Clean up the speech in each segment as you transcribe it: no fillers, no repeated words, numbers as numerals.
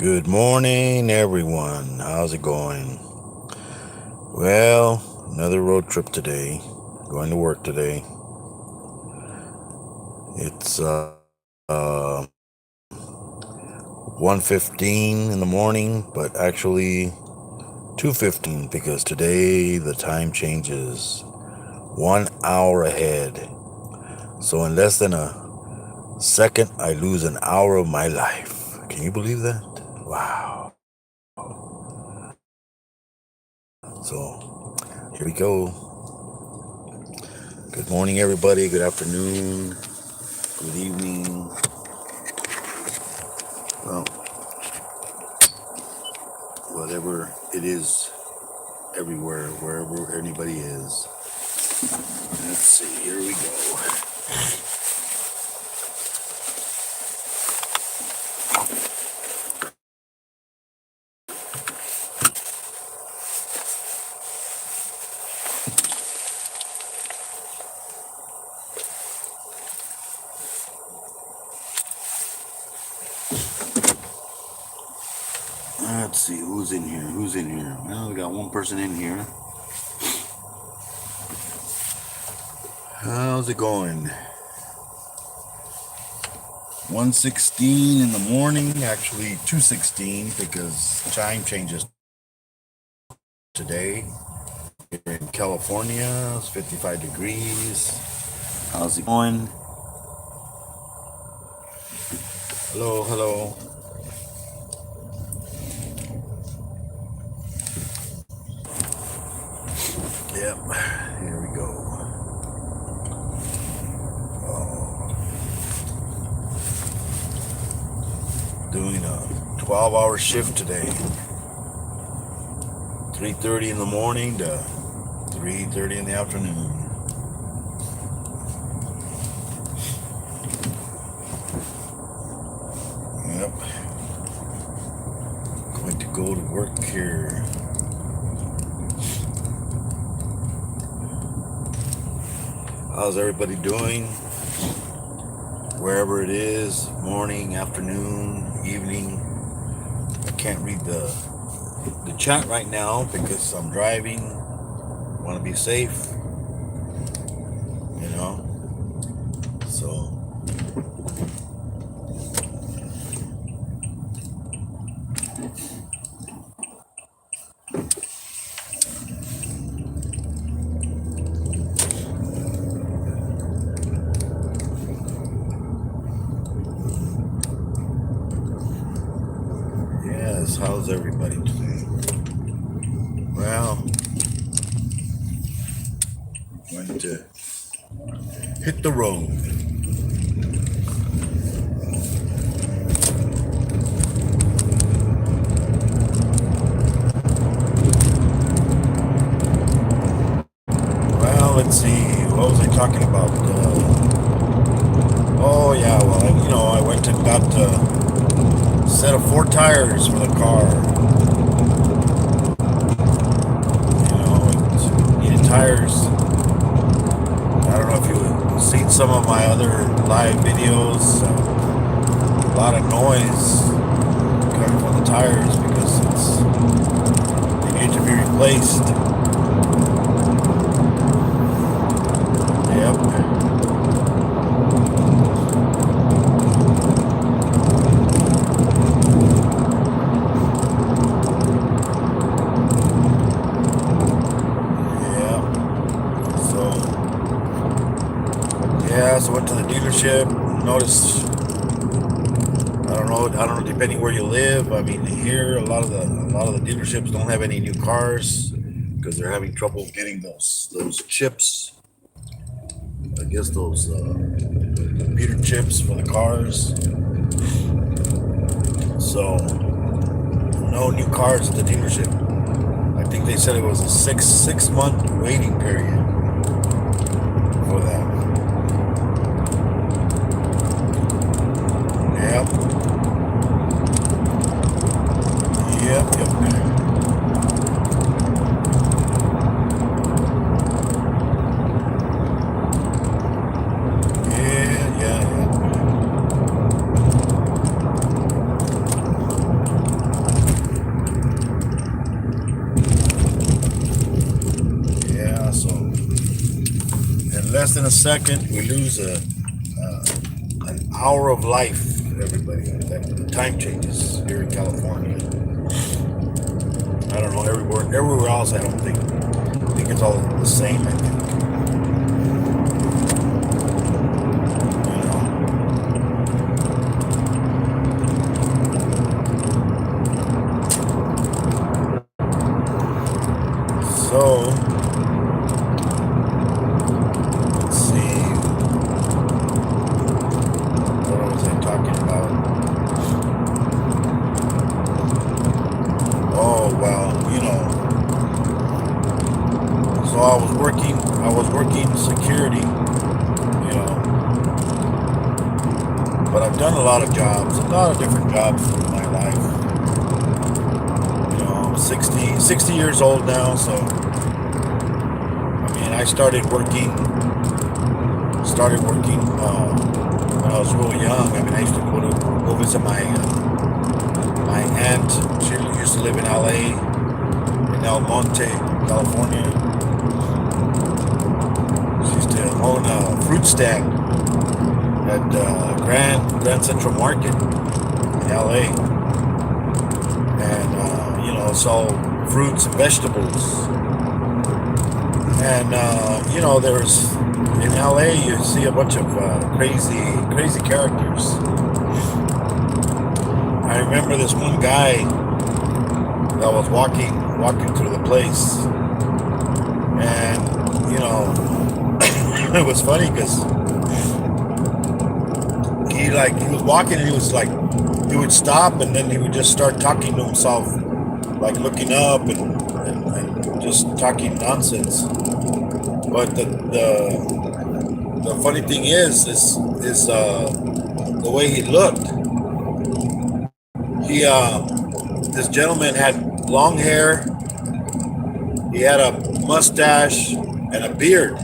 Good morning, everyone. How's it going? Well, another road trip today. Going to work today. It's 1:15 in the morning, but actually 2:15 because today the time changes 1 hour ahead. So in less than a second, I lose an hour of my life. Can you believe that? Wow. So here we go. Good morning, everybody. Good afternoon. Good evening. Well, whatever it is, everywhere, wherever anybody is. Let's see, here we go. Let's see, who's in here? Who's in here? Well, we got one person in here. How's it going? 1:16 in the morning, actually 2:16 because time changes today. Here in California, it's 55 degrees. How's it going? Hello, hello. Yep, here we go. Doing a 12-hour shift today. 3:30 in the morning to 3:30 in the afternoon. Yep. Going to go to work here. How's everybody doing? Wherever it is, morning, afternoon, evening. I can't read the chat right now because I'm driving. Want to be safe, you know. So yes, how's everybody today? Well, I'm going to hit the road. Well, let's see. What was I talking about? Oh yeah, well, I went and got a set of 4 tires for the car. Needed tires. I don't know if you've seen some of my other live videos. A lot of noise coming from the tires because they need to be replaced. Yep. So I went to the dealership. Noticed, I don't know, depending where you live. I mean, here a lot of the dealerships don't have any new cars because they're having trouble getting those chips. I guess those computer chips for the cars. So no new cars at the dealership. I think they said it was a six month waiting period for that. Yep. Yeah. than a second, we lose an hour of life. Everybody, the time changes here in California. I don't know everywhere else. I don't think. I think it's all the same. I think. You know. So let's see. What was I talking about? Oh well, you know. So I was working security, you know. But I've done a lot of jobs, a lot of different jobs in my life. You know, I'm 60 years old now, so I mean, I started working when I was really young. I mean, I used to go visit my aunt. She used to live in LA, in El Monte, California. She used to own a fruit stand at Grand Central Market in LA, and you know, sell fruits and vegetables. And you know, there's in LA you see a bunch of crazy characters. I remember this one guy that was walking through the place, and you know, it was funny because he was walking and he would stop and then he would just start talking to himself, like looking up and just talking nonsense. But the funny thing is the way he looked. This gentleman had long hair. He had a mustache and a beard.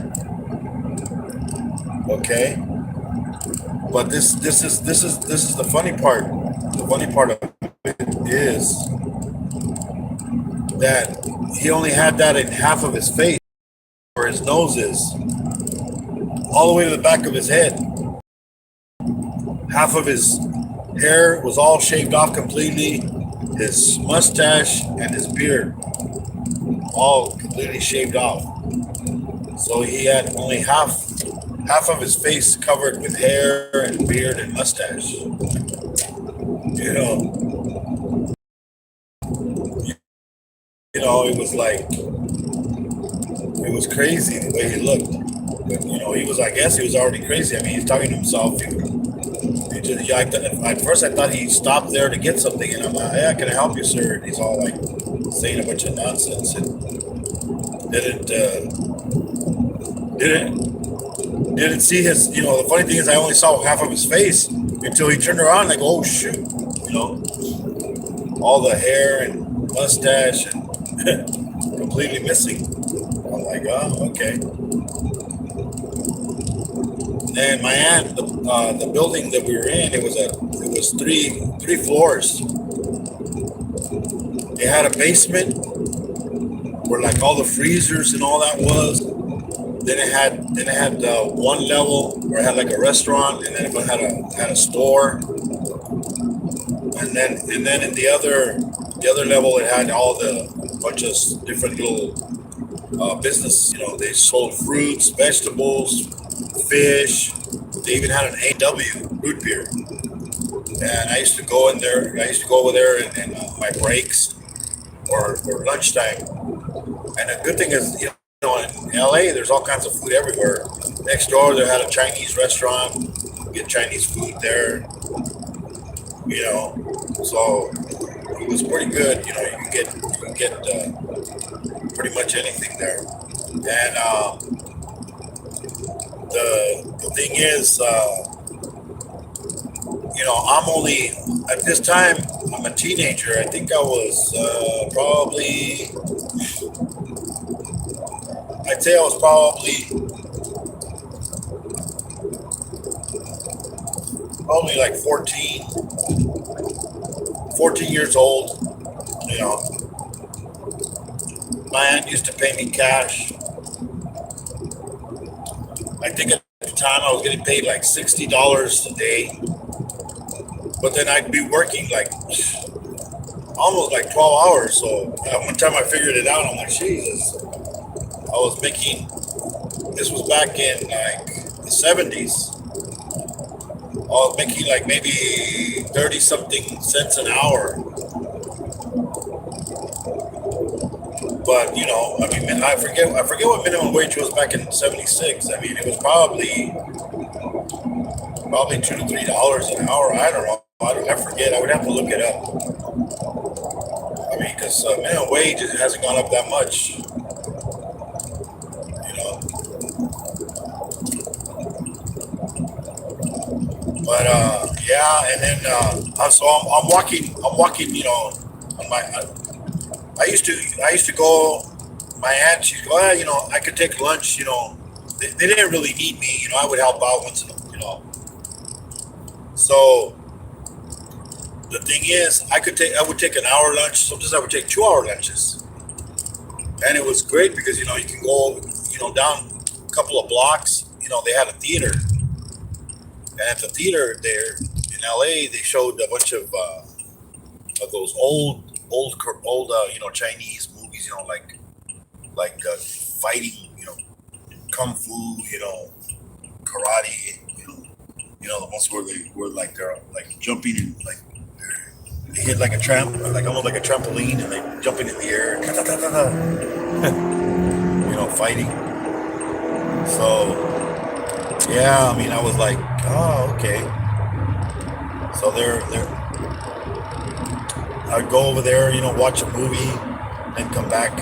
Okay, but this is the funny part. The funny part of it is that he only had that in half of his face, where his nose is, all the way to the back of his head. Half of his hair was all shaved off completely. His mustache and his beard all completely shaved off. So he had only half of his face covered with hair and beard and mustache. You know, it was crazy the way he looked. But, you know, I guess he was already crazy. I mean, he's talking to himself. At first I thought he stopped there to get something, and I'm like, yeah, can I help you, sir? And he's all like saying a bunch of nonsense and didn't see his, you know, the funny thing is I only saw half of his face until he turned around and I go, oh shoot, you know, all the hair and mustache and completely missing. I'm like, oh, okay. And my aunt, the building that we were in, it was three floors. It had a basement where like all the freezers and all that was. Then it had one level where it had like a restaurant, and then it had a store. And then in the other level it had all the bunch of different little business. You know, they sold fruits, vegetables, fish. They even had an AW root beer. And I used to go in there. I used to go over there in my breaks or lunchtime. And the good thing is, you know, in LA, there's all kinds of food everywhere. Next door, they had a Chinese restaurant. You get Chinese food there. You know, so it was pretty good. You know, you can get pretty much anything there. And the thing is, you know, I'm only at this time. I'm a teenager. I think I was probably. I'd say I was probably like 14 years old. You know, my aunt used to pay me cash. I think at the time I was getting paid like $60 a day, but then I'd be working like almost like 12 hours. So one time I figured it out. I'm like, Jesus, I was making. This was back in like the 70s. I was making like maybe 30 something cents an hour. But I mean, I forget what minimum wage was back in '76. I mean, it was probably $2 to $3 an hour. I don't know. I forget. I would have to look it up. I mean, because minimum wage hasn't gone up that much. You know, but yeah, and then so I'm walking. I'm walking. On my. I used to go. My aunt, she'd go, I could take lunch. They didn't really need me. I would help out once in a. So the thing is, I would take an hour lunch. Sometimes I would take 2 hour lunches, and it was great because you can go down a couple of blocks. They had a theater, and at the theater there in L.A. they showed a bunch of those old Chinese movies. Like fighting. Kung fu. Karate. The ones where they're like jumping and like they hit like a like almost like a trampoline, and they jumping in the air, fighting. So yeah, I mean, I was like, oh, okay. So I'd go over there, watch a movie, then come back.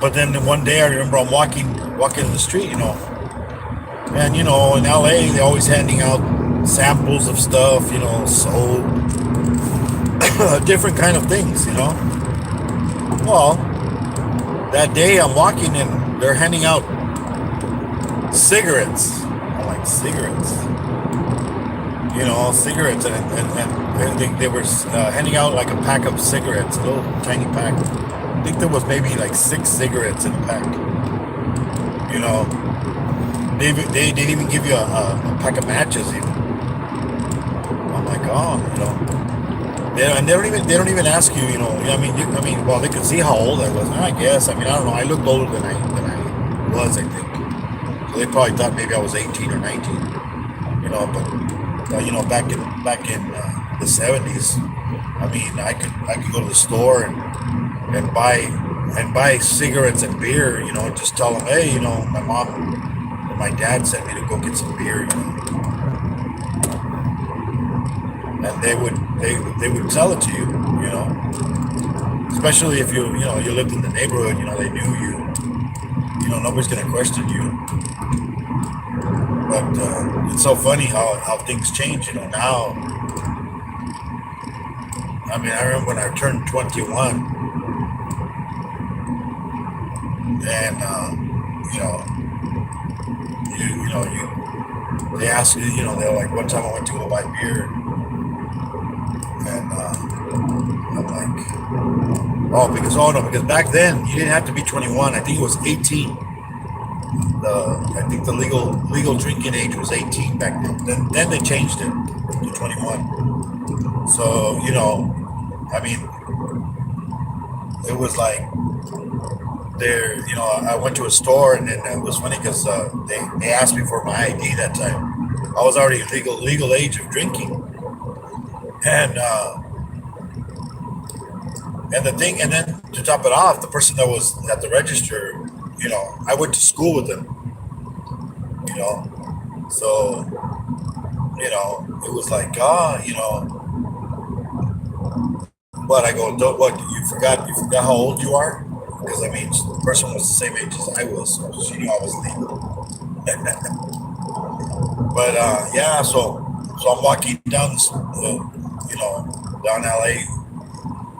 But then one day I remember I'm walking in the street, and in LA they're always handing out samples of stuff, so different kind of things. Well, that day I'm walking and they're handing out cigarettes. I'm like, cigarettes, cigarettes, and they were handing out like a pack of cigarettes, a little tiny pack. I think there was maybe like 6 cigarettes in a pack. They didn't even give you a pack of matches even. I'm like, oh. They don't even ask you. I mean, well, they could see how old I was. I guess. I mean, I don't know. I looked older than I was. I think. So they probably thought maybe I was 18 or 19. But back in the 70s, I mean, I could go to the store and buy cigarettes and beer. Just tell them, hey, my mom and my dad sent me to go get some beer. And they would sell it to you. Especially if you lived in the neighborhood. They knew you. Nobody's gonna question you. But it's so funny how things change. Now. I mean, I remember when I turned 21, and they asked you. They're like, one time I went to go buy beer, and I'm like, because back then you didn't have to be 21. I think it was 18. I think the legal drinking age was 18 back then. Then they changed it to 21. So I mean, it was like there. I went to a store, and then it was funny because they asked me for my ID that time. I was already legal age of drinking, and and then to top it off, the person that was at the register, I went to school with them. So it was like, but I go, don't, what, you forgot how old you are? Because I mean, the person was the same age as I was, so she knew I was legal. But yeah, so I'm walking down this, down LA.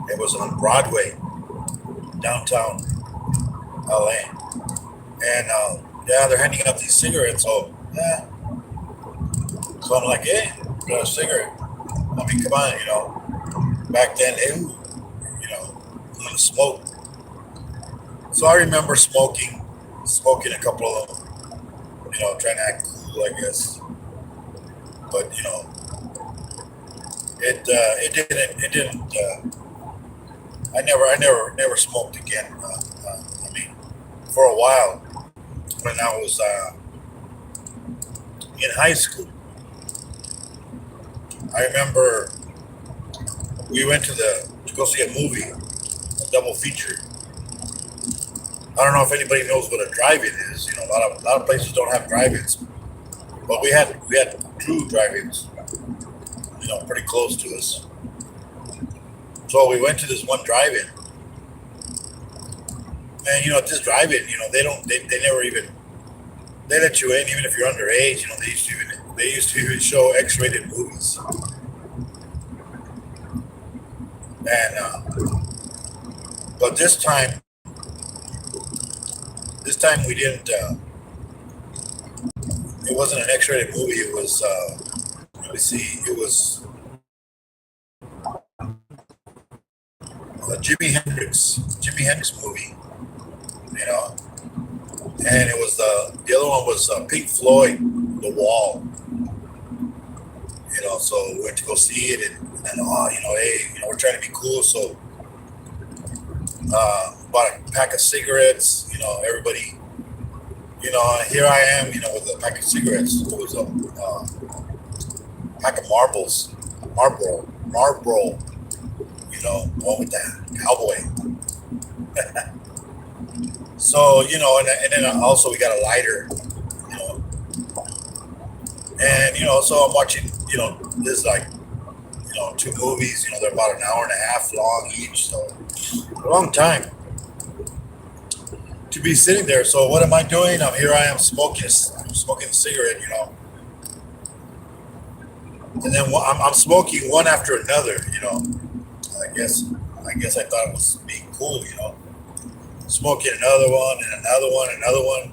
It was on Broadway, downtown LA, and yeah, they're handing out these cigarettes. So yeah, so I'm like, hey, got a cigarette. I mean, come on, back then, I'm gonna smoke. So I remember smoking, smoking a couple of them, trying to act cool, I guess. But it didn't. I never smoked again. I mean, for a while when I was in high school, I remember we went to go see a movie, a double feature. I don't know if anybody knows what a drive-in is. A lot of places don't have drive-ins, but we had two drive-ins, pretty close to us. So we went to this one drive-in, and at this drive-in, they never even they let you in even if you're underage. They used to even show X-rated movies, and but this time we didn't. It wasn't an X-rated movie. It was let me see. It was a Jimi Hendrix movie. You know, and it was the other one was Pink Floyd, The Wall. So we went to go see it, and hey, we're trying to be cool, so bought a pack of cigarettes. Everybody, here I am, with a pack of cigarettes. It was a pack of marbles, Marlboro, one with that cowboy. So and then also we got a lighter, you know, and so I'm watching, this like two movies. They're about an hour and a half long each, so a long time to be sitting there. So what am I doing? Here I am smoking a cigarette, and then I'm smoking one after another. I guess I thought it was being cool, smoking another one and another one, another one.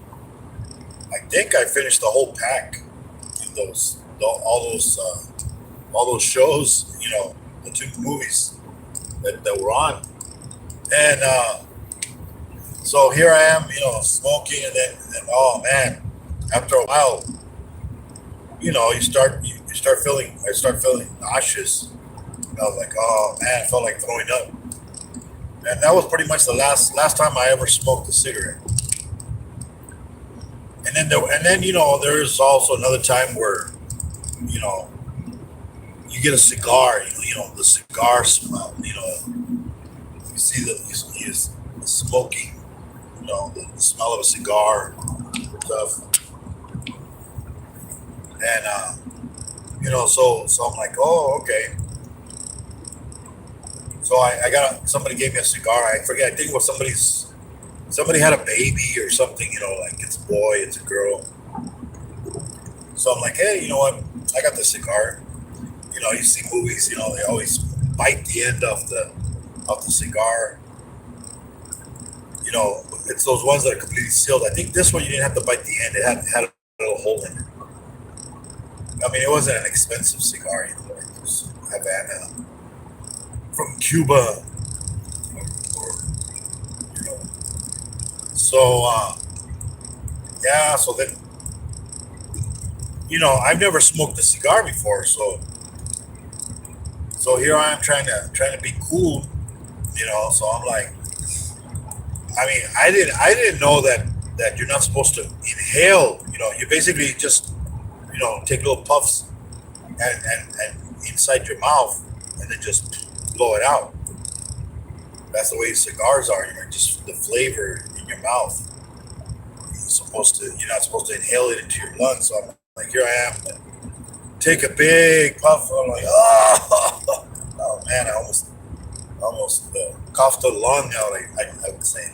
I think I finished the whole pack in all those shows, the two movies that were on, and so here I am, smoking, and oh man, after a while, you start feeling I start feeling nauseous. I was like, oh man, I felt like throwing up, and that was pretty much the last time I ever smoked a cigarette. And then there's also another time where you know you get a cigar, the cigar smell. You see the smoking, the smell of a cigar stuff, and so I'm like, oh, okay. So I got somebody gave me a cigar. I forget. I think it was somebody had a baby or something. Like it's a boy, it's a girl. So I'm like, hey, you know what? I got the cigar. You see movies. They always bite the end of the cigar. It's those ones that are completely sealed. I think this one you didn't have to bite the end. It had a little hole in it. I mean, it wasn't an expensive cigar. Like this Havana from Cuba, or you know. So yeah. So then I've never smoked a cigar before. So here I am trying to be cool. So I'm like, I mean, I didn't know that you're not supposed to inhale. You basically just take little puffs and inside your mouth, and then just blow it out. That's the way cigars are. Just the flavor in your mouth. You're not supposed to inhale it into your lungs. So I'm like, here I am, take a big puff. I'm like, oh, oh man, I almost coughed a lung out. I would say,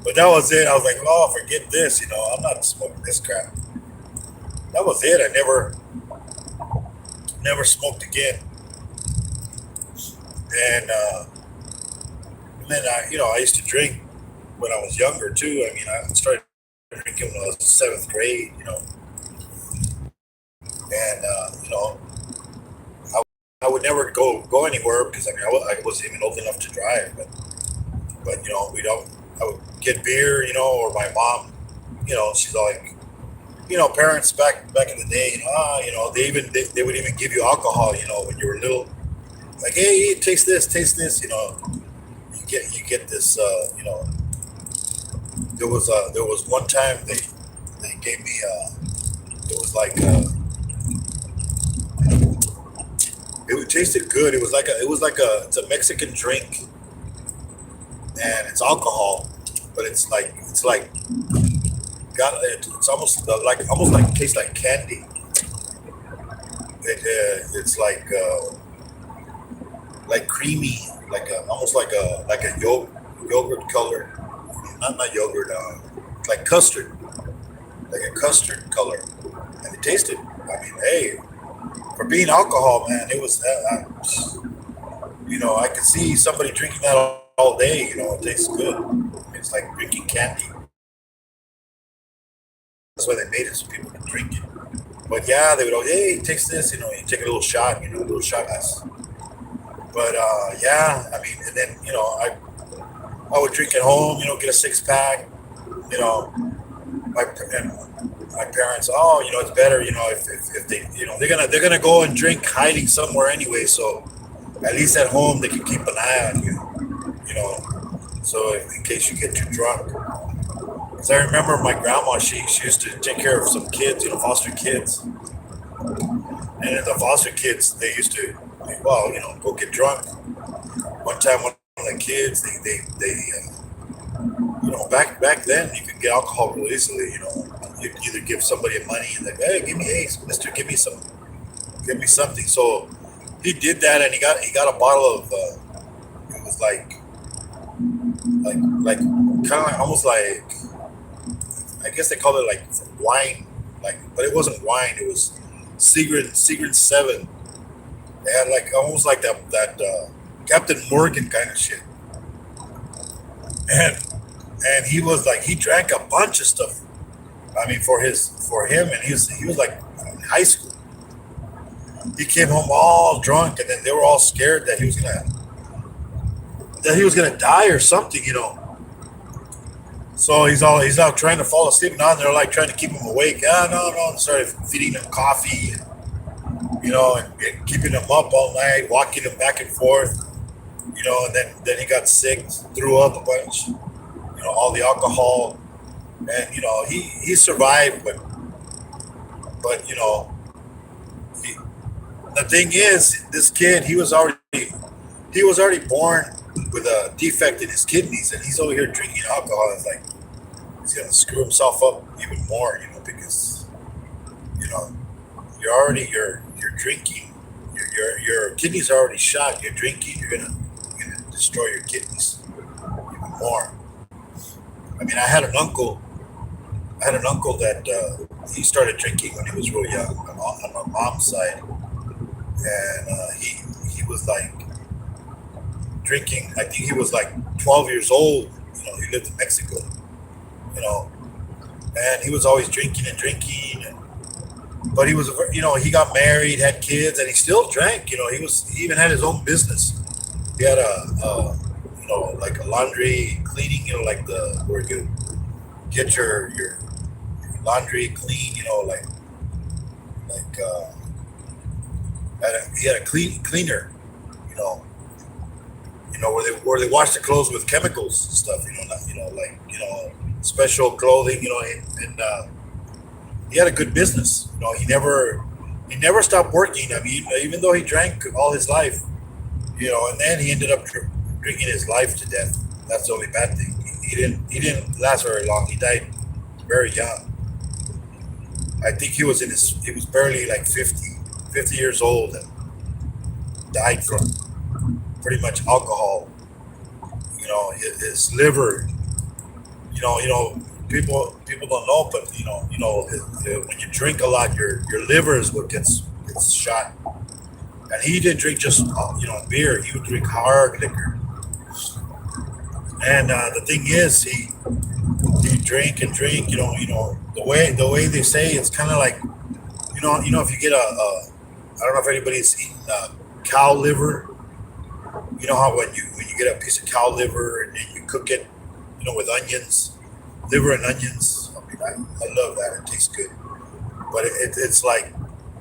but that was it. I was like, oh, forget this. I'm not smoking this crap. That was it. I never smoked again. And then I used to drink when I was younger too. I mean, I started drinking when I was seventh grade. And I, I would never go anywhere because I mean I wasn't even old enough to drive. But we don't. I would get beer, or my mom, she's like, parents back in the day, they would even give you alcohol, when you were little. Like, hey, taste this, you get this, there was one time they gave me it was like it tasted good. It's a Mexican drink, and it's alcohol, but it's like it's almost like tastes like candy. It's like creamy, almost like a yogurt color, not yogurt, like custard, like a custard color, and it tasted. I mean, hey, for being alcohol, man, it was. I could see somebody drinking that all day. It tastes good. It's like drinking candy. That's why they made it so people could drink it. But yeah, they would. Hey, taste this. You take a little shot. A little shot glass. But yeah, I mean, and then I would drink at home. Get a 6 pack. You know, and my parents, oh, it's better. If they, they're gonna go and drink hiding somewhere anyway. So at least at home they can keep an eye on you. So in case you get too drunk. Because I remember my grandma, she used to take care of some kids, foster kids, and then the foster kids they used to, well, go get drunk. One time, one of the kids, back then you could get alcohol real easily. You could either give somebody money and like, hey, hey, Mister, give me something. So he did that, and he got a bottle of it was like kind of like almost like, I guess they call it like wine, but it wasn't wine. It was Secret 7. They had like almost like that Captain Morgan kind of shit, and he was like, he drank a bunch of stuff. I mean, for him, and he was like in high school. He came home all drunk, and then they were all scared that he was gonna die or something. So he's out trying to fall asleep. Now they're like trying to keep him awake. Ah, no. And started feeding him coffee, and keeping him up all night, walking him back and forth. And then he got sick, threw up a bunch. All the alcohol, and he survived, but he, the thing is, this kid, he was already born with a defect in his kidneys, and he's over here drinking alcohol. It's like he's gonna screw himself up even more, because you're drinking, your kidneys are already shot. You're drinking, you're gonna destroy your kidneys even more. I mean, I had an uncle that he started drinking when he was real young on my mom's side, and he was like drinking. I think he was like 12 years old. He lived in Mexico. And he was always drinking and drinking. But he was, he got married, had kids, and he still drank. He even had his own business. He had like a laundry cleaning, like where you get your laundry clean, he had a cleaner, where they wash the clothes with chemicals and stuff, special clothing, and he had a good business. He never stopped working. I mean, even though he drank all his life, and then he ended up drinking his life to death. That's the only bad thing. He didn't last very long. He died very young. I think he was barely like 50 years old, and died from pretty much alcohol. His liver. People don't know, but when you drink a lot, your liver is what gets shot. And he didn't drink just beer. He would drink hard liquor. And the thing is, he drink and drink. The way they say, it's kind of like if you get I don't know if anybody's eaten cow liver. You know how when you get a piece of cow liver and then you cook it, with onions, liver and onions. I mean, I love that. It tastes good. But it's like,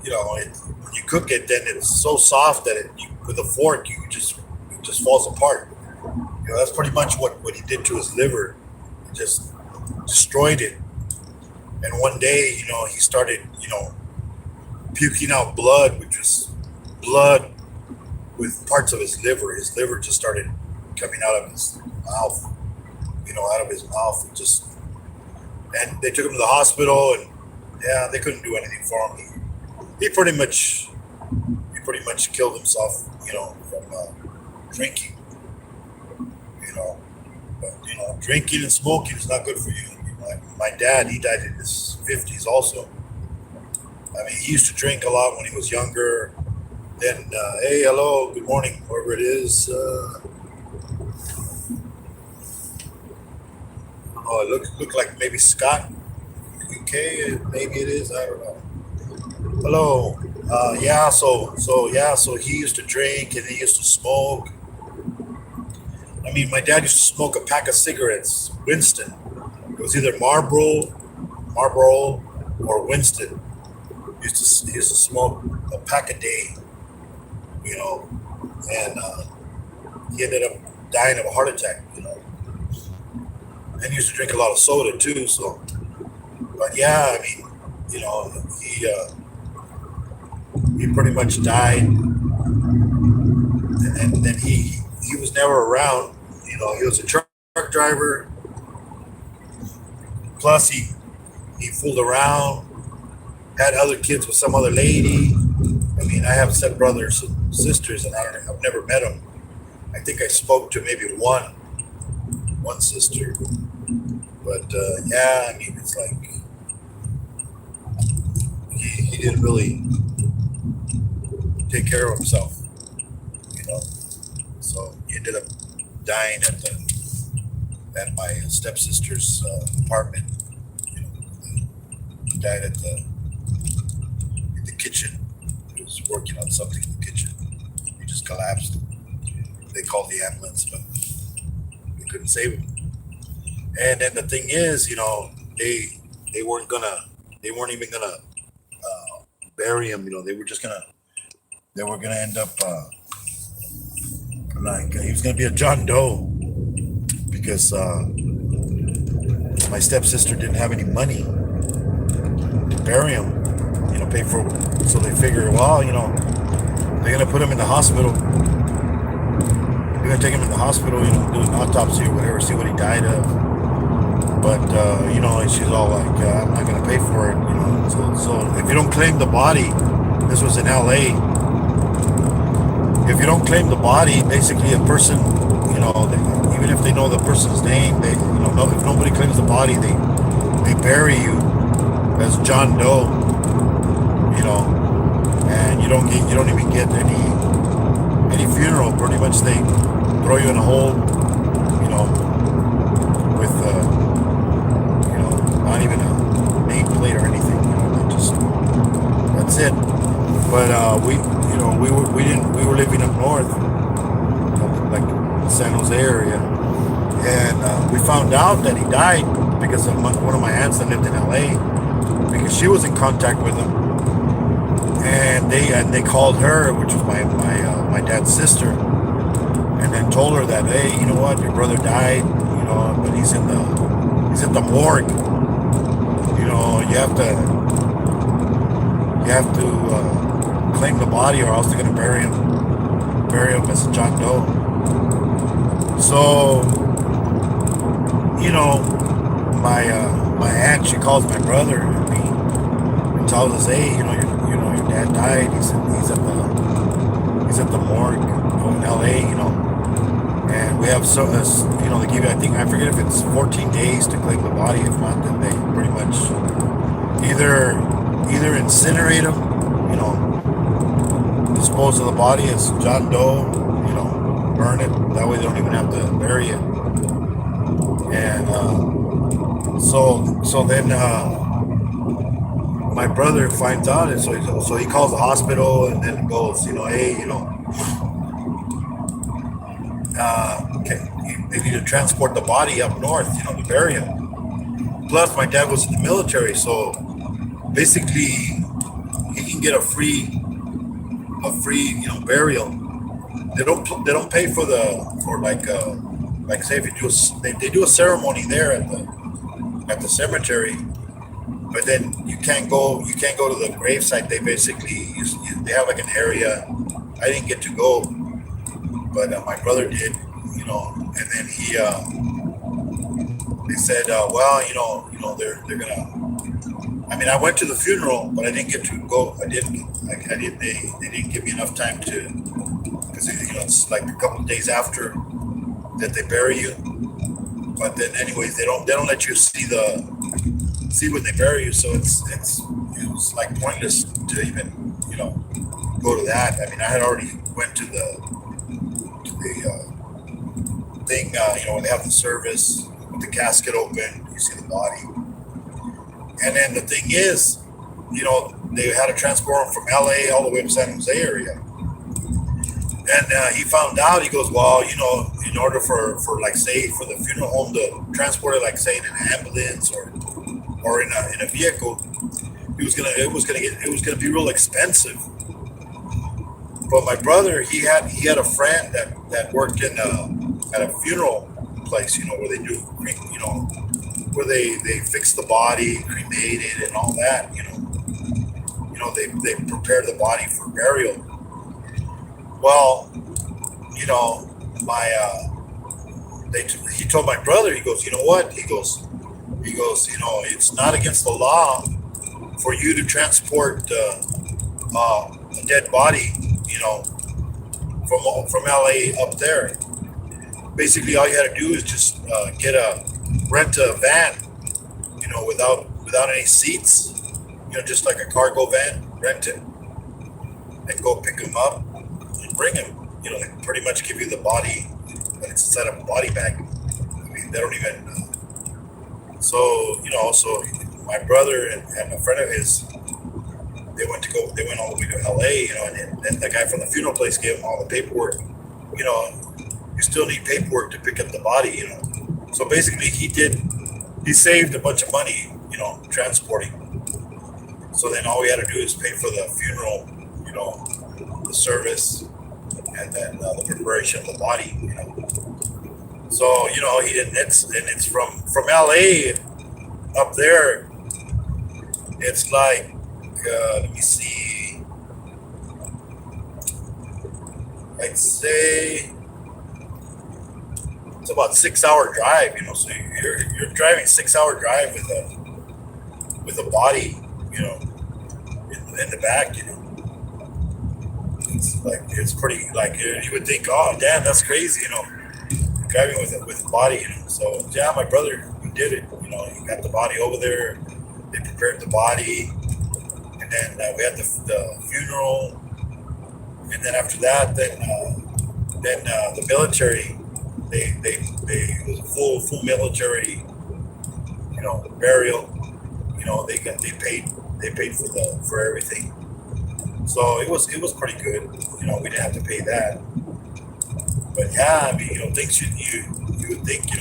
when you cook it, then it's so soft that with a fork, it just falls apart. That's pretty much what he did to his liver. He just destroyed it. And one day, he started, puking out blood, which was blood with parts of his liver. His liver just started coming out of his mouth, out of his mouth. And they took him to the hospital, and yeah, they couldn't do anything for him. He pretty much killed himself, from drinking. But drinking and smoking is not good for you. My dad, he died in his 50s also. I mean, he used to drink a lot when he was younger. Then, hey, hello, good morning, whoever it is. It looked like maybe Scott, UK, maybe it is, I don't know. Hello. So he used to drink and he used to smoke. I mean, my dad used to smoke a pack of cigarettes, Winston. It was either Marlboro, or Winston. He used to smoke a pack a day, and he ended up dying of a heart attack, And he used to drink a lot of soda too. So, but yeah, I mean, he pretty much died, and then he was never around. He was a truck driver. Plus, he fooled around, had other kids with some other lady. I mean, I have stepbrothers and sisters, and I've never met them. I think I spoke to maybe one sister, but yeah, I mean, it's like he didn't really take care of himself, So he ended up dying at my stepsister's apartment. He died in the kitchen. He was working on something in the kitchen. He just collapsed. They called the ambulance, but they couldn't save him. And then the thing is, they weren't even gonna bury him. They were gonna end up he was gonna be a John Doe, because my stepsister didn't have any money to bury him, pay for. So they figured, well, they're gonna put him in the hospital. They're gonna take him in the hospital, do an autopsy or whatever, see what he died of. But and she's all like, I'm not gonna pay for it, So if you don't claim the body, this was in LA. If you don't claim the body, basically a person, even if they know the person's name, if nobody claims the body, they bury you as John Doe, and you don't even get any funeral. Pretty much they throw you in a hole, with not even a nameplate or anything. That's it. But we were living up north, like San Jose area, and we found out that he died because of one of my aunts that lived in LA, because she was in contact with him, and they called her, which was my dad's sister, and then told her that, hey, you know what, your brother died, but he's at the morgue. You have to claim the body, or else they're gonna bury him as a John Doe. So, my aunt, she calls my brother and tells us, hey, your dad died. He's at the morgue in LA, and we have they give you, I think, I forget if it's 14 days to claim the body. If not, then they pretty much either incinerate him, dispose of the body as John Doe, burn it. That way they don't even have to bury it. And so then my brother finds out, and so he calls the hospital and then goes, hey, they need to transport the body up north, to bury him. Plus, my dad was in the military, so basically he can get a free burial. They don't pay for like say if you do they do a ceremony there at the cemetery, but then you can't go to the gravesite. They basically they have like an area. I didn't get to go, but my brother did, and then they said, well, they're gonna. I mean, I went to the funeral, but I didn't get to go. They didn't give me enough time to, because it's like a couple of days after that they bury you. But then, anyways, they don't let you see when they bury you, so it was like pointless to even go to that. I mean, I had already went to the thing, when they have the service with the casket open, you see the body, and then the thing is, they had to transport him from LA all the way to San Jose area. And he found out. He goes, well, in order for like say for the funeral home to transport it, like say in an ambulance or in a vehicle, it was gonna be real expensive. But my brother, he had a friend that worked at a funeral place, where they do, where they fix the body, cremate it, and all that. They prepare the body for burial. Well, my he told my brother, he goes, you know what? It's not against the law for you to transport a dead body, from LA up there. Basically, all you had to do is just rent a van, without any seats, just like a cargo van, rent it, and go pick him up and bring him. They pretty much give you the body, but it's inside of a body bag. I mean, they don't even. So my brother and a friend of his, they went all the way to LA, and then the guy from the funeral place gave him all the paperwork. You still need paperwork to pick up the body, So basically, he saved a bunch of money, transporting. So then all we had to do is pay for the funeral, the service, and then the preparation of the body, So he didn't. It's from LA up there. It's like let me see. I'd say it's about 6 hour drive. So you're driving 6 hour drive with a body, in the back. It's pretty, like, you would think, oh damn, that's crazy, driving with a body, So yeah, my brother, he did it. He got the body over there. They prepared the body, and then we had the funeral, and then after that, then the military, they it was a full military, burial. They paid for everything. So it was pretty good. We didn't have to pay that. But yeah, I mean, things you would think, you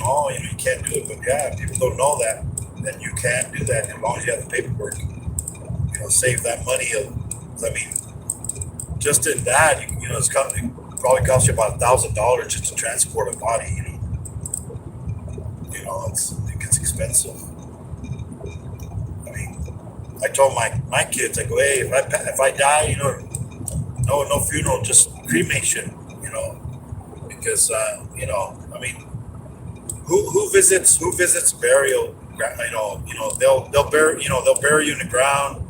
can't do it. But yeah, people don't know that. Then you can do that as long as you have the paperwork. Save that money. I mean, just in that, it probably costs you about $1,000 just to transport a body. It gets expensive. I mean, I told my kids, I go, hey, if I die, no funeral, just cremation, because I mean, who visits burial? They'll bury you in the ground.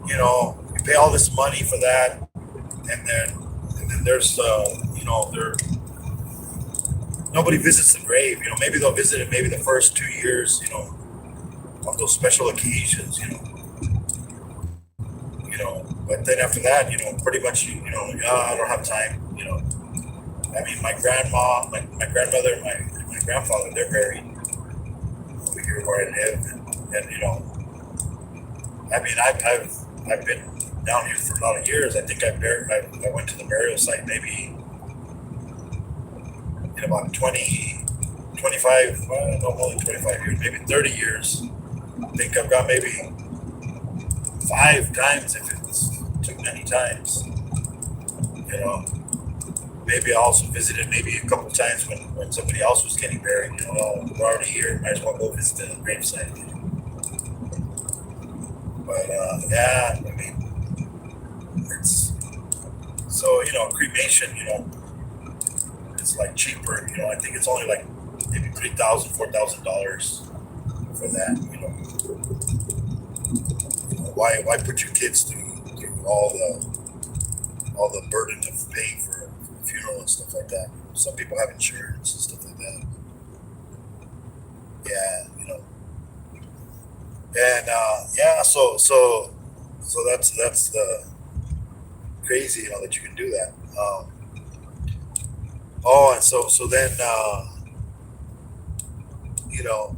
You pay all this money for that, and then there's there nobody visits the grave. Maybe they'll visit it maybe the first 2 years. On those special occasions. But then after that, pretty much, I don't have time. I mean, my grandma, my grandmother, and my grandfather, they're buried over here where I live, and I mean, I've been down here for a lot of years. I think I went to the burial site maybe in about 20, 25, well, no more than 25 years, maybe 30 years. I think I've gone maybe 5 times if it's too many times. You know, maybe I also visited maybe a couple times when somebody else was getting buried. You know, well, we're already here, might as well go visit the gravesite. But yeah, I mean, it's so cremation. It's like cheaper. I think it's only like maybe $3,000, $4,000 for that. Why put your kids through all the burden of paying for a funeral and stuff like that? Some people have insurance and stuff like that. Yeah, and yeah, so that's the crazy, that you can do that. Oh, and so then you know,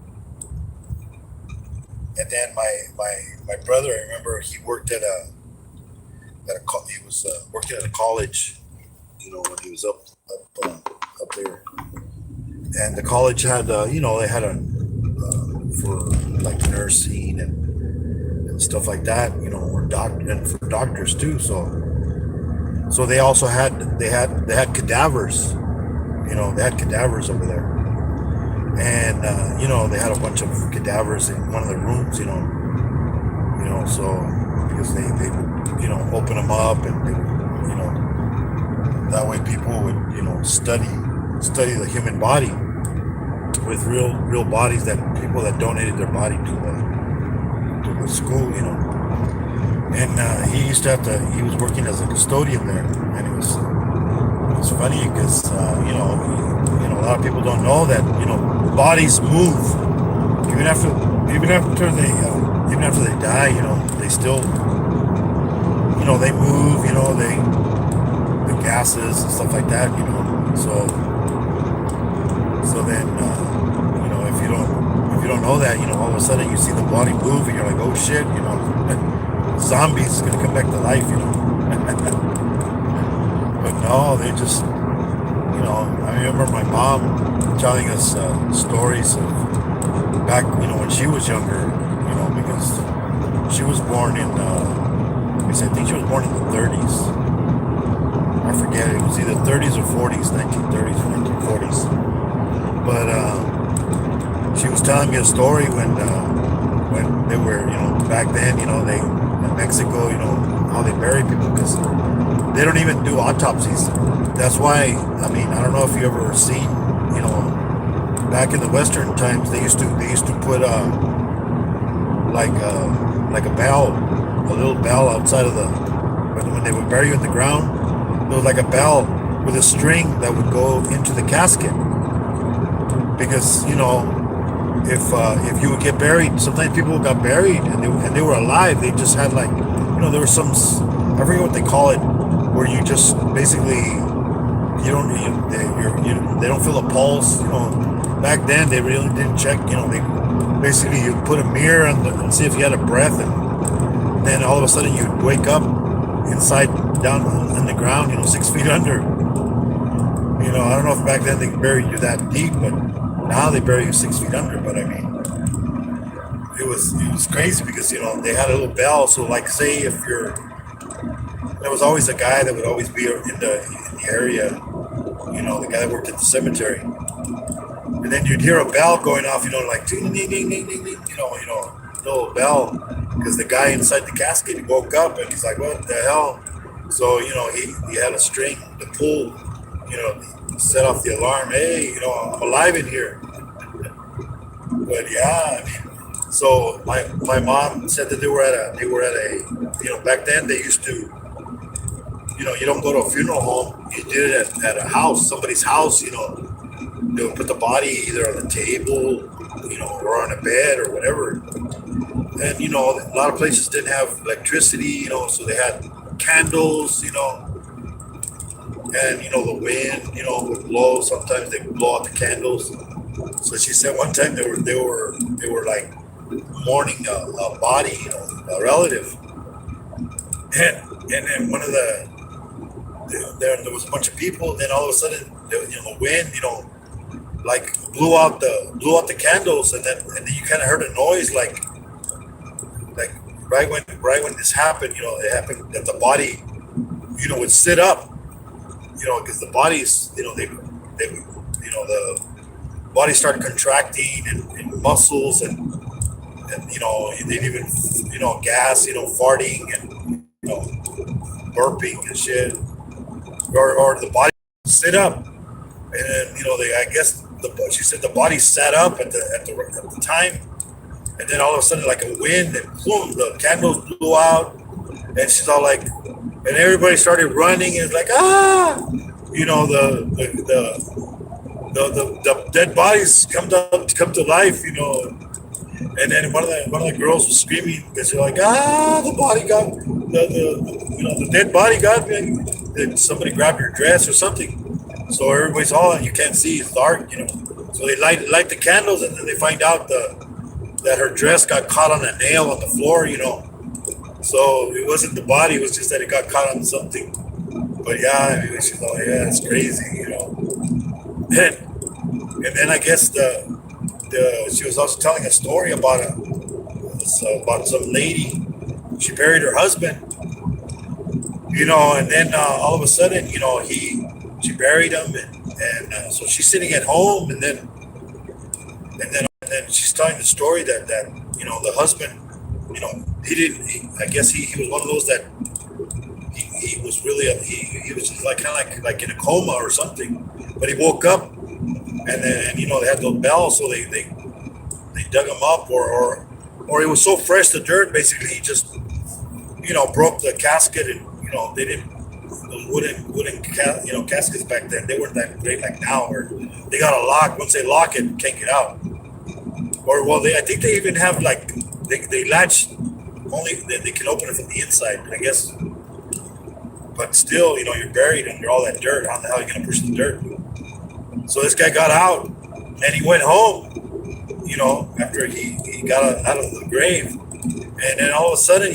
and then my brother, I remember he worked he was working at a college, when he was up there, and the college had they had a for like nursing and stuff like that, or doctor and for doctors too. So they also had cadavers, they had cadavers over there, and they had a bunch of cadavers in one of the rooms, so because they would open them up, and they would that way people would study the human body with real bodies, that people that donated their body to the school, and he used to he was working as a custodian there, and it was funny because a lot of people don't know that bodies move even after they die. They still they move. The gases and stuff like that. So then if you don't know that, all of a sudden you see the body move and you're like, oh shit, zombies is gonna come back to life. But no, they just I remember my mom telling us stories of back when she was younger, because she was born in I think she was born in the 30s. I forget, it was either 30s or 40s, 1930s or 1940s. But she was telling me a story when they were, back then, they in Mexico, how they bury people, because they don't even do autopsies. That's why, I don't know if you ever seen, back in the Western times, they used to put like a bell, a little bell outside of when they would bury you in the ground. There was like a bell with a string that would go into the casket, because if you would get buried, sometimes people got buried and they were alive. They just had like there was some, I forget what they call it, where you just basically they don't feel a pulse. Back then they really didn't check. They basically, you put a mirror and see if you had a breath, and then all of a sudden you'd wake up inside down in the ground, 6 feet under. I don't know if back then they buried you that deep, but now they bury you 6 feet under. But it was crazy because they had a little bell. So like, say if there was always a guy that would always be in the area, the guy that worked at the cemetery, and then you'd hear a bell going off, like ding ding ding ding ding ding, little bell, because the guy inside the casket woke up and he's like, what the hell? So he had a string to pull, set off the alarm. Hey, I'm alive in here. But yeah, so my mom said that they were at a back then they used to, you don't go to a funeral home, you did it at a house, somebody's house. They would put the body either on the table, or on a bed or whatever. And a lot of places didn't have electricity, so they had candles, and the wind, would blow. Sometimes they would blow out the candles. So she said one time they were like mourning a body, a relative, and then one of there was a bunch of people. And then all of a sudden, the wind, like blew out the candles, and then you kind of heard a noise like right when this happened. It happened that the body, would sit up, because the bodies, the body started contracting and muscles and they'd even gas, farting and burping and shit, or the body would sit up, and then they I guess she said the body sat up at the time, and then all of a sudden like a wind and boom, the candles blew out, and she's all like, and everybody started running and it's like the dead bodies come to life, and then one of the girls was screaming because they're like, the body got the dead body got me. Then somebody grabbed her dress or something. So everybody's all, you can't see, it's dark, So they light the candles, and then they find out that her dress got caught on a nail on the floor, So it wasn't the body, it was just that it got caught on something. But yeah, she's like, yeah, it's crazy, And then I guess she was also telling a story about some lady. She buried her husband, and then all of a sudden, she buried him, and so she's sitting at home, and then she's telling the story that the husband, I guess he was one of those that he was really he was just like kind of like in a coma or something, but he woke up, and then they had those bells, so they dug him up, or it was so fresh, the dirt basically, he just broke the casket, and they didn't, those wooden caskets back then, they weren't that great like now, or they got a lock. Once they lock it, can't get out. Or well, I think they even have like they latch only, they can open it from the inside, I guess. But still, you're buried under all that dirt. How the hell are you gonna push the dirt? So this guy got out, and he went home, after he got out of the grave, and then all of a sudden,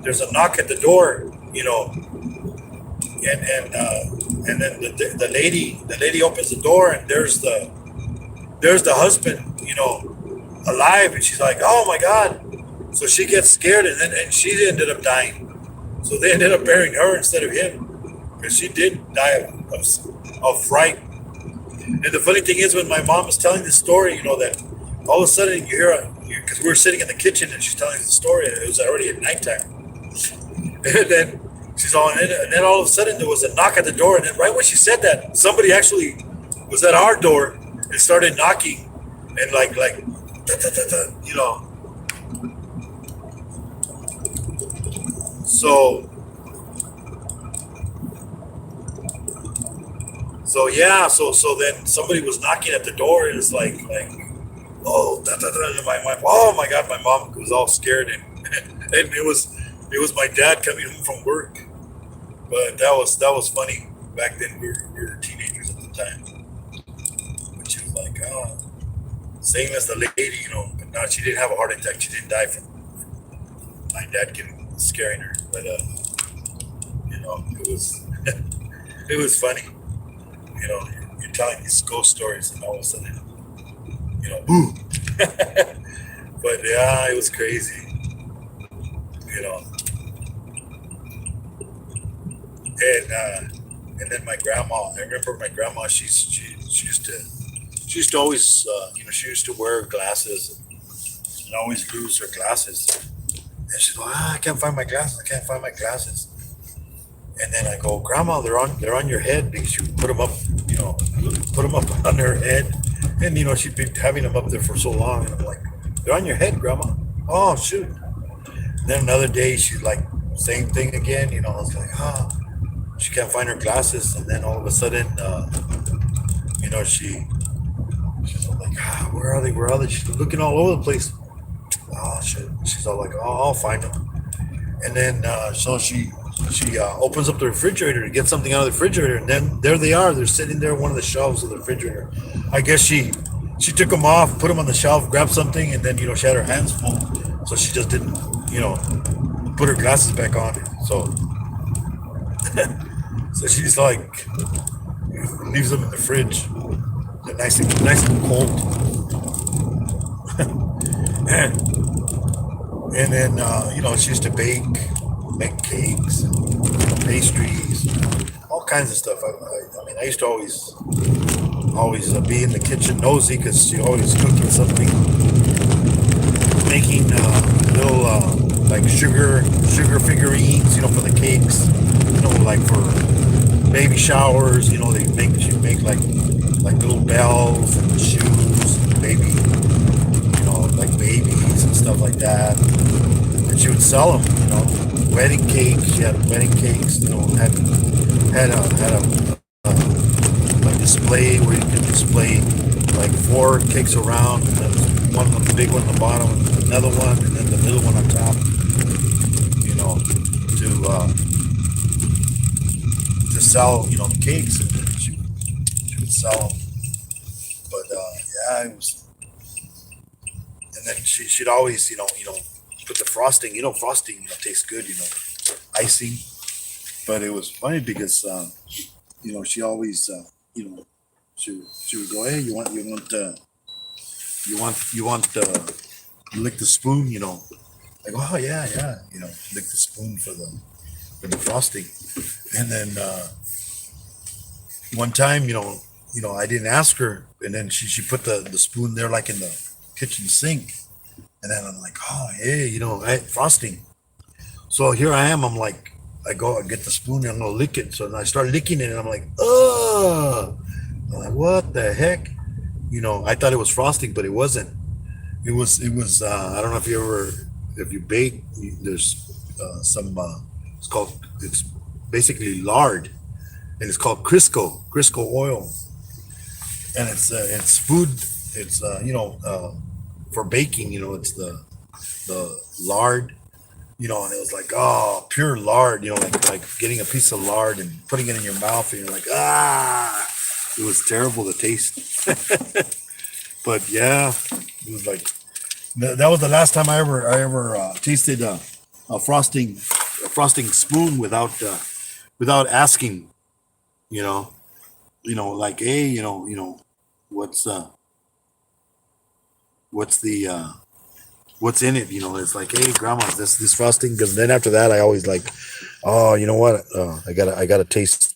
there's a knock at the door, and then the lady opens the door, and there's the husband, alive, and she's like, oh my God. So she gets scared, and she ended up dying. So they ended up burying her instead of him, because she did die of fright. And the funny thing is, when my mom was telling this story, that all of a sudden you hear, because we were sitting in the kitchen and she's telling the story, and it was already at nighttime. And then she's all in it, and then all of a sudden there was a knock at the door, and then right when she said that, somebody actually was at our door and started knocking, and like da, da, da, da, So yeah, so then somebody was knocking at the door, and it's like oh, da, da, da, oh my God, my mom was all scared, and it was my dad coming home from work. But that was funny. Back then we were teenagers at the time. But she was like, same as the lady, but no, she didn't have a heart attack. She didn't die from my dad scaring her. But it was it was funny. You're telling these ghost stories, and all of a sudden, boom. But yeah, it was crazy. And then my grandma. I remember my grandma. She used to always she used to wear glasses and always lose her glasses. And she's like, I can't find my glasses. I can't find my glasses. And then I go, Grandma, they're on your head, because you put them up, put them up on her head. And she'd been having them up there for so long, and I'm like, they're on your head, Grandma. Oh shoot. And then another day she's like, same thing again. I was like, she can't find her glasses. And then all of a sudden, she's all like, where are they? Where are they? She's looking all over the place. Oh shit. She's all like, I'll find them. And then so she opens up the refrigerator to get something out of the refrigerator, and then there they are. They're sitting there on one of the shelves of the refrigerator. I guess she took them off, put them on the shelf, grabbed something, and then she had her hands full, so she just didn't put her glasses back on. So so she's like, leaves them in the fridge. They're nice and cold. And then she used to make cakes, and pastries, all kinds of stuff. I mean, I used to always be in the kitchen nosy because she always cooking something, making little like sugar figurines, for the cakes, like for baby showers. She'd make like little bells and shoes, and baby, like babies and stuff like that. And she would sell them, wedding cakes. She had wedding cakes, had a display where you could display like four cakes around, and then one of the big one on the bottom, and another one, and then the middle one on top. To sell, the cakes, and then she would sell them. But yeah, it was. And then she'd always, put the frosting. Frosting, tastes good. Icing. But it was funny because, she always, she would go, hey, lick the spoon, like, oh yeah, lick the spoon for the frosting. And then one time, I didn't ask her, and then she put the spoon there like in the kitchen sink, and then I'm like, oh hey, frosting. So here I am, I'm like, I get the spoon and I'm gonna lick it. So then I start licking it, and I'm like, oh, I'm like, what the heck? I thought it was frosting, but it wasn't. It was. I don't know if you bake. There's some. It's basically lard, and it's called Crisco oil, and it's food. It's for baking. It's the lard. And it was like, oh, pure lard. Like getting a piece of lard and putting it in your mouth, and you're like, ah. It was terrible to taste. But yeah, it was like that was the last time I ever tasted a frosting spoon without asking. You know, like, hey, what's what's the what's in it? It's like, hey, grandma, this frosting. Because then after that, I always like, oh, you know what? I gotta taste.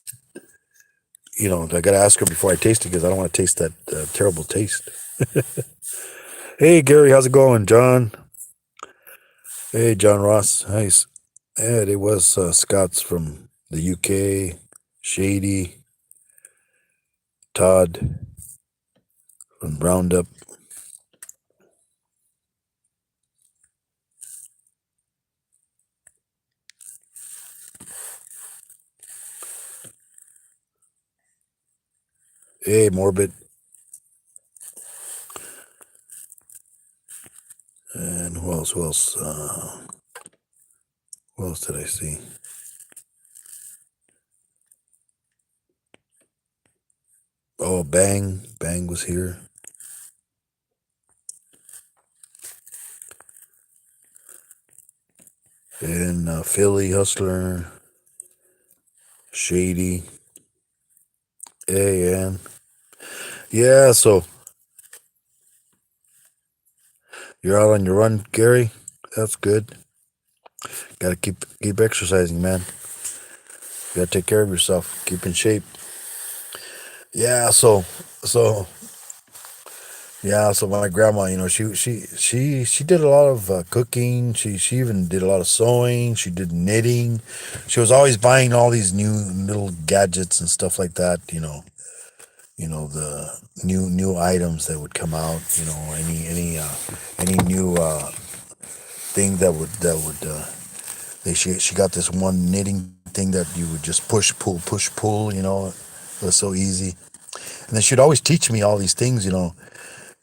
I gotta ask her before I taste it because I don't want to taste that terrible taste. Hey, Gary, how's it going, John? Hey, John Ross. Nice. Yeah, it was Scott's from the UK, Shady, Todd from Roundup. Hey, Morbid. And who else? Who else? Who else did I see? Oh, Bang. Bang was here. And Philly Hustler, Shady. Hey, Ann. Yeah, so you're out on your run, Gary? That's good. Gotta keep exercising, man. You gotta take care of yourself. Keep in shape. Yeah, so yeah, so my grandma, she did a lot of cooking. She even did a lot of sewing. She did knitting. She was always buying all these new little gadgets and stuff like that. The new items that would come out. Any new thing that would. She got this one knitting thing that you would just push pull. It was so easy. And then she'd always teach me all these things.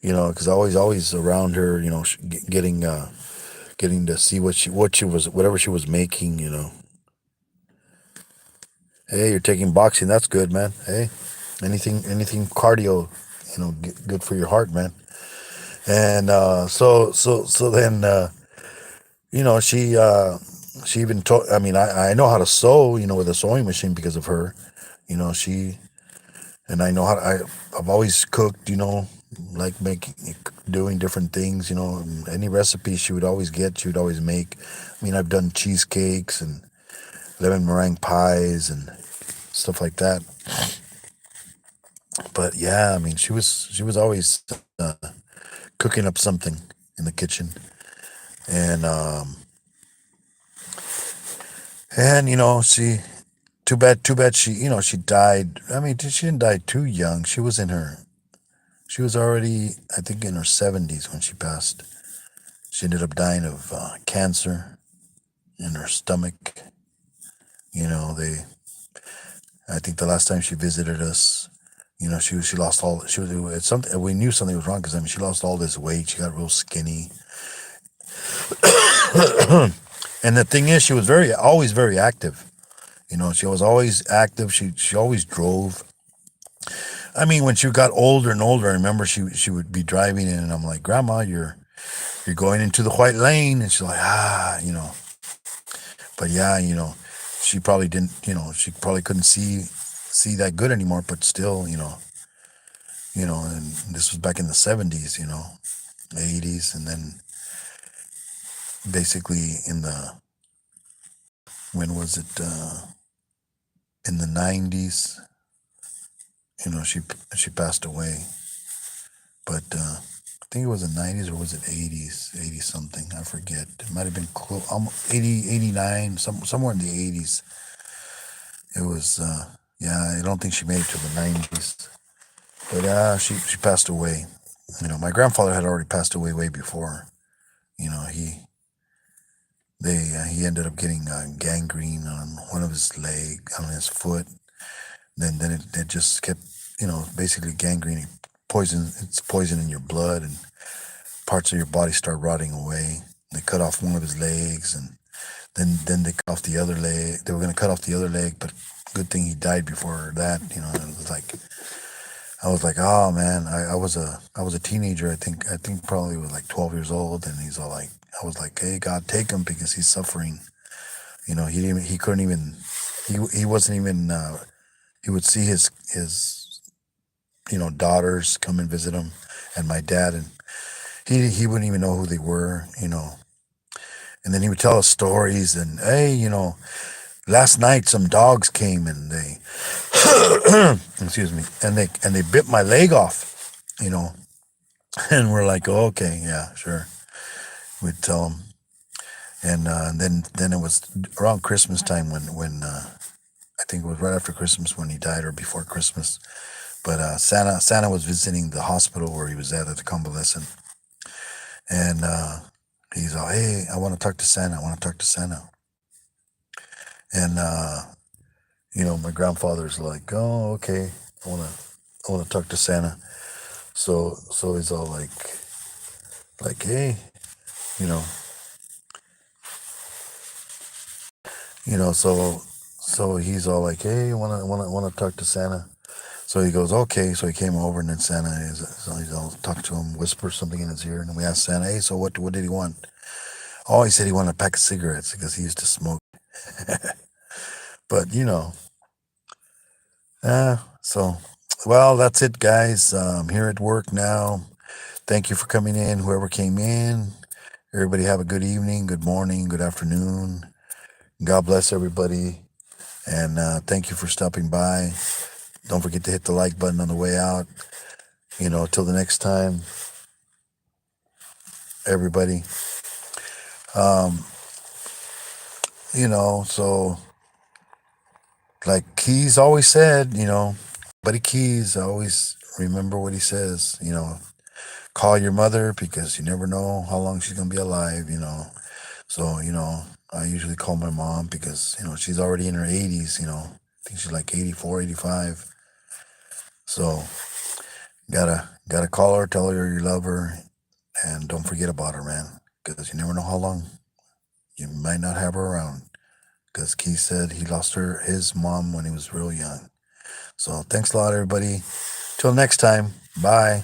Because I always around her, getting to see whatever she was making. Hey, you're taking boxing. That's good, man. Hey, anything cardio, good for your heart, man. And so then, she even taught. I mean, I know how to sew, with a sewing machine because of her. She and I know how I've always cooked, like making, doing different things, any recipe she would always get, she would always make. I mean, I've done cheesecakes and lemon meringue pies and stuff like that. But yeah, I mean, she was always cooking up something in the kitchen, and she, too bad she, she died. I mean, she didn't die too young. She was already, I think, in her 70s when she passed. She ended up dying of cancer in her stomach. They, I think the last time she visited us, she lost all, she was, it's something, we knew something was wrong because, I mean, she lost all this weight. She got real skinny. And the thing is, she was always very active. She was always active. She always drove. I mean, when she got older and older, I remember she would be driving and I'm like, Grandma, you're going into the white lane, and she's like, But yeah, she probably didn't, she probably couldn't see that good anymore. But still, and this was back in the 70s, 80s, and then basically when was it? In the 90s, she passed away. But I think it was the 90s, or was it 80s, 80 something? I forget. It might have been 80, 89, somewhere in the 80s. It was, yeah, I don't think she made it to the 90s. But she passed away. My grandfather had already passed away way before. He ended up getting gangrene on one of his legs, on his foot. Then it just kept, basically gangrene. It's poison in your blood, and parts of your body start rotting away. They cut off one of his legs, and then they cut off the other leg. They were going to cut off the other leg, but good thing he died before that. It was like, I was like, oh man, I was a teenager. I think probably was like 12 years old, and he's all like, I was like, hey, God, take him because he's suffering. He couldn't even, he wasn't even. He would see his daughters come and visit him, and my dad, and he wouldn't even know who they were. And then he would tell us stories, and hey, last night some dogs came and they excuse me, and they bit my leg off, and we're like, oh, okay, yeah, sure. We'd tell him, and then it was around Christmas time when I think it was right after Christmas when he died, or before Christmas. But Santa was visiting the hospital where he was at the convalescent, and he's all, hey, I want to talk to Santa. I want to talk to Santa. And my grandfather's like, oh, okay, I want to talk to Santa. So he's all like, hey, you know, so he's all like, hey, I want to talk to Santa. So he goes, okay. So he came over, and then he's all talk to him, whisper something in his ear, and then we asked Santa, hey, so what did he want? Oh, he said he wanted a pack of cigarettes because he used to smoke. But so, well, that's it, guys. I'm here at work now. Thank you for coming in, whoever came in. Everybody have a good evening, good morning, good afternoon. God bless everybody. And thank you for stopping by. Don't forget to hit the like button on the way out. Till the next time, everybody. So like Keys always said, Buddy Keys, always remember what he says, call your mother because you never know how long she's going to be alive, So, I usually call my mom because, she's already in her 80s, I think she's like 84, 85. So, gotta call her, tell her you love her, and don't forget about her, man, because you never know how long you might not have her around. Because Keith said he lost his mom when he was real young. So, thanks a lot, everybody. Till next time, bye.